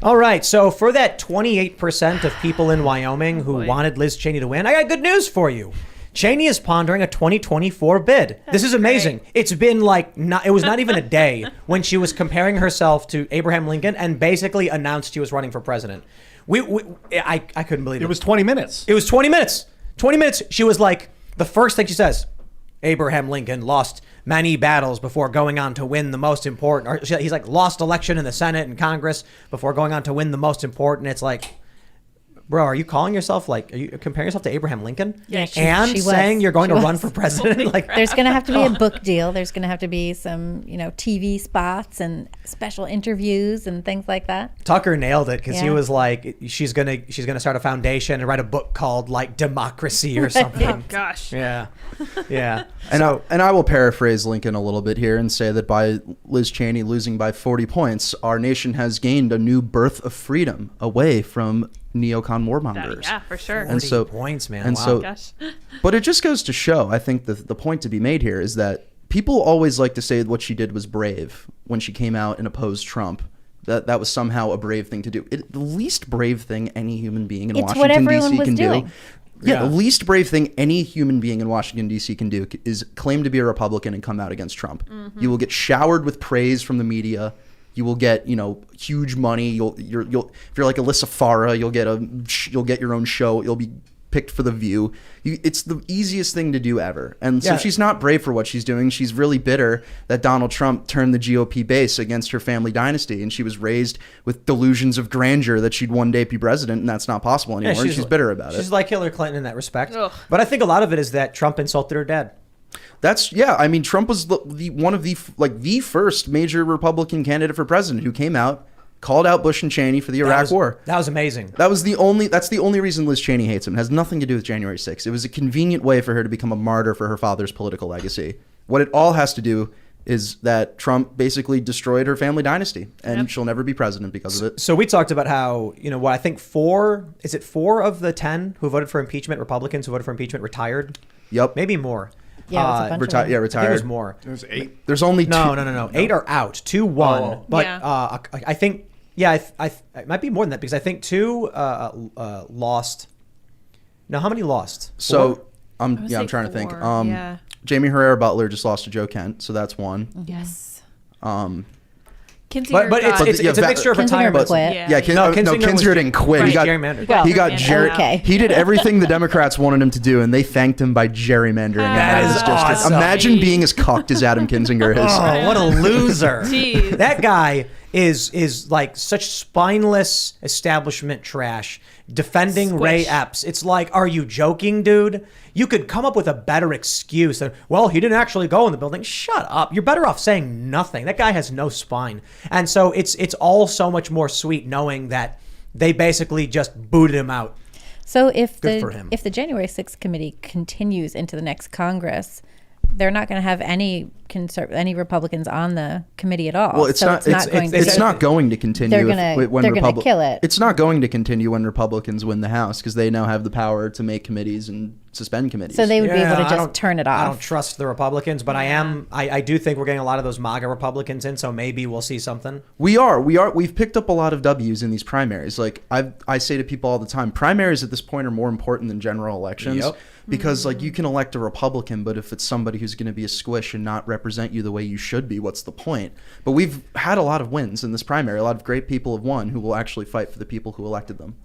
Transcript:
All right, so for that 28% of people in Wyoming who wanted Liz Cheney to win, I got good news for you. Cheney is pondering a 2024 bid. This is amazing. Great. It's been it was not even a day when she was comparing herself to Abraham Lincoln and basically announced she was running for president. I couldn't believe it. It was 20 minutes. It was 20 minutes. 20 minutes. She was like, the first thing she says, Abraham Lincoln lost many battles before going on to win the most important, or he's like lost election in the Senate and Congress before going on to win the most important. It's like, bro, are you calling yourself are you comparing yourself to Abraham Lincoln? Yeah, she saying you're going to run for president? Like, there's going to have to be a book deal. There's going to have to be some, TV spots and special interviews and things like that. Tucker nailed it because he was like, she's gonna start a foundation and write a book called like Democracy or something. Oh gosh. Yeah. And I will paraphrase Lincoln a little bit here and say that by Liz Cheney losing by 40 points, our nation has gained a new birth of freedom away from neocon warmongers. Yeah, for sure. And so points, man. And wow. so, Gosh. but it just goes to show, I think the point to be made here is that people always like to say what she did was brave when she came out and opposed Trump. That was somehow a brave thing to do. The least brave thing any human being in Washington, D.C. can do. Yeah, the least brave thing any human being in Washington, D.C. can do is claim to be a Republican and come out against Trump. Mm-hmm. You will get showered with praise from the media. You will get, huge money. If you're like Alyssa Farah, you'll get your own show. You'll be picked for The View. It's the easiest thing to do ever. And so she's not brave for what she's doing. She's really bitter that Donald Trump turned the GOP base against her family dynasty, and she was raised with delusions of grandeur that she'd one day be president, and that's not possible anymore. And she's bitter about it. She's like Hillary Clinton in that respect. Ugh. But I think a lot of it is that Trump insulted her dad. Trump was one of the first major Republican candidate for president who came out, called out Bush and Cheney for the Iraq War. That was amazing. That's the only reason Liz Cheney hates him. It has nothing to do with January 6th. It was a convenient way for her to become a martyr for her father's political legacy. What it all has to do is that Trump basically destroyed her family dynasty, and she'll never be president because of it. So we talked about how, what I think four of the 10 who voted for impeachment, Republicans who voted for impeachment, retired? Yep. Maybe more. Yeah, it was a bunch of them. retired. I think there's more. There's 8. There's only 2. No. 8 are out. 2 won. Oh. But I think, it might be more than that because I think 2 lost. Now, how many lost? 4? So, I'm trying to think. Jamie Herrera Butler just lost to Joe Kent, so that's 1. Yes. But it's a mixture of retirement. Kinzinger didn't quit. Right. He got gerrymandered. Okay. He did everything the Democrats wanted him to do, and they thanked him by gerrymandering. That is awesome. Imagine being as cucked as Adam Kinzinger is. Oh, what a loser! Jeez. That guy is like such spineless establishment trash. Defending Ray Epps. It's like, are you joking, dude? You could come up with a better excuse than, well, he didn't actually go in the building. Shut up. You're better off saying nothing. That guy has no spine. And so it's all so much more sweet knowing that they basically just booted him out. So if the January 6th committee continues into the next Congress, they're not going to have any Republicans on the committee at all. Well, it's not going to continue. They're going to kill it. It's not going to continue when Republicans win the House because they now have the power to make committees and suspend committees. So they would be able to just turn it off. I don't trust the Republicans, but I do think we're getting a lot of those MAGA Republicans in, so maybe we'll see something. We've picked up a lot of W's in these primaries. Like I say to people all the time, primaries at this point are more important than general elections. Yep. Because you can elect a Republican, but if it's somebody who's going to be a squish and not represent you the way you should be, what's the point? But we've had a lot of wins in this primary. A lot of great people have won who will actually fight for the people who elected them.